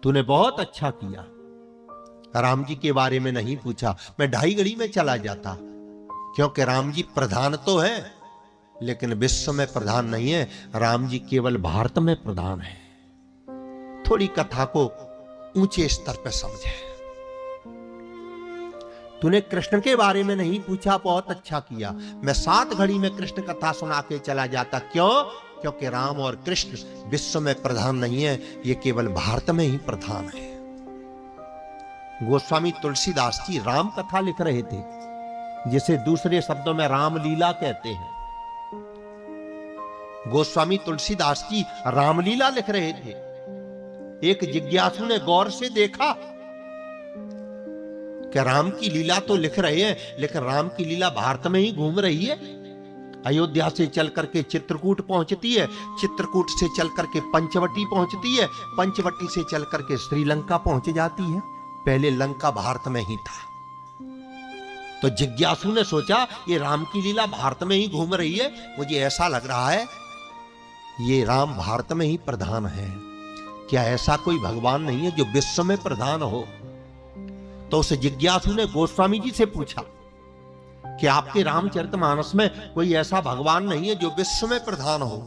तूने बहुत अच्छा किया। राम जी के बारे में नहीं पूछा, मैं ढाई घड़ी में चला जाता, क्योंकि राम जी प्रधान तो है लेकिन विश्व में प्रधान नहीं है। राम जी केवल भारत में प्रधान है। थोड़ी कथा को ऊंचे स्तर पर समझे। तूने कृष्ण के बारे में नहीं पूछा, बहुत अच्छा किया। मैं 7 घड़ी में कृष्ण कथा सुना के चला जाता। क्यों? क्योंकि राम और कृष्ण विश्व में प्रधान नहीं है, ये केवल भारत में ही प्रधान है। गोस्वामी तुलसीदास जी राम कथा लिख रहे थे, जिसे दूसरे शब्दों में रामलीला कहते हैं। गोस्वामी तुलसीदास जी रामलीला लिख रहे थे। एक जिज्ञासु ने गौर से देखा कि राम की लीला तो लिख रहे हैं, लेकिन राम की लीला भारत में ही घूम रही है। अयोध्या से चल करके चित्रकूट पहुंचती है, चित्रकूट से चल करके पंचवटी पहुंचती है, पंचवटी से चल करके श्रीलंका पहुंच जाती है। पहले लंका भारत में ही था। तो जिज्ञासु ने सोचा ये राम की लीला भारत में ही घूम रही है, मुझे ऐसा लग रहा है ये राम भारत में ही प्रधान है। क्या ऐसा कोई भगवान नहीं है जो विश्व में प्रधान हो? तो उस जिज्ञासु ने गोस्वामी जी से पूछा कि आपके रामचरितमानस में कोई ऐसा भगवान नहीं है जो विश्व में प्रधान हो,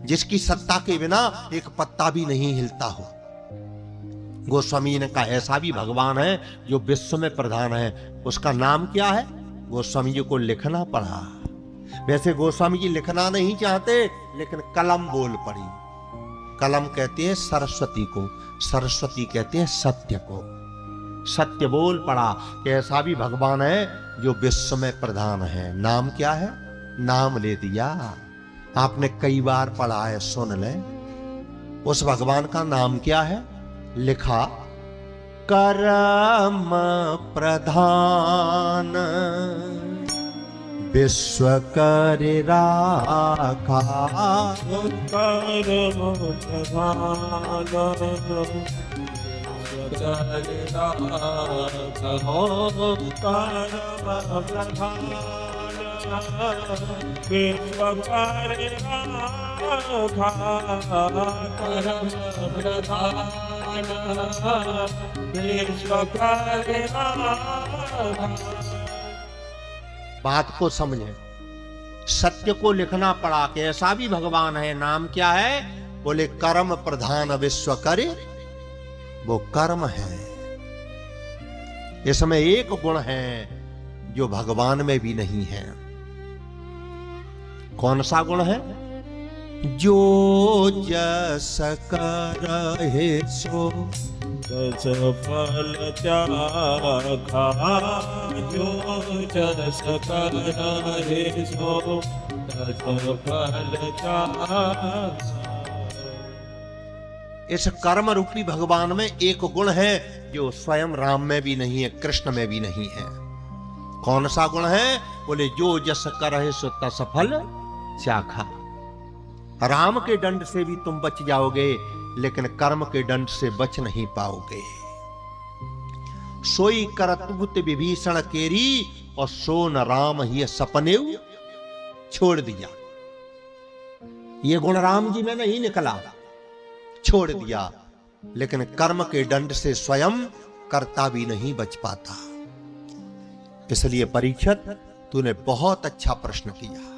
जिसकी सत्ता के बिना एक पत्ता भी नहीं हिलता हो? गोस्वामी जी ने कहा ऐसा भी भगवान है जो विश्व में प्रधान है। उसका नाम क्या है? गोस्वामी जी को लिखना पड़ा। वैसे गोस्वामी जी लिखना नहीं चाहते, लेकिन कलम बोल पड़ी। कलम कहते हैं सरस्वती को, सरस्वती कहते हैं सत्य को। सत्य बोल पड़ा कि ऐसा भी भगवान है जो विश्व में प्रधान है। नाम क्या है? नाम ले दिया। आपने कई बार पढ़ा है, सुन ले। उस भगवान का नाम क्या है? लिखा करम प्रधान विश्व कर राखा। करम प्रधान विश्व कर बात को समझे। सत्य को लिखना पड़ा कि ऐसा भी भगवान है। नाम क्या है? बोले कर्म प्रधान विश्व करे। वो कर्म है। इसमें एक गुण है जो भगवान में भी नहीं है। कौन सा गुण है? जो जस करहि सो तस फल त्यागा। जो जस करहि सो तस फल त्यागा। इस कर्म रूपी भगवान में एक गुण है जो स्वयं राम में भी नहीं है, कृष्ण में भी नहीं है। कौन सा गुण है? बोले जो जस करहि सो तस फल चाखा। राम के दंड से भी तुम बच जाओगे, लेकिन कर्म के दंड से बच नहीं पाओगे। सोई करतुत विभीषण केरी और सो न राम ही सपने छोड़ दिया। ये गुण राम जी में नहीं निकला, छोड़ दिया। लेकिन कर्म के दंड से स्वयं कर्ता भी नहीं बच पाता। इसलिए परीक्षित, तूने बहुत अच्छा प्रश्न किया।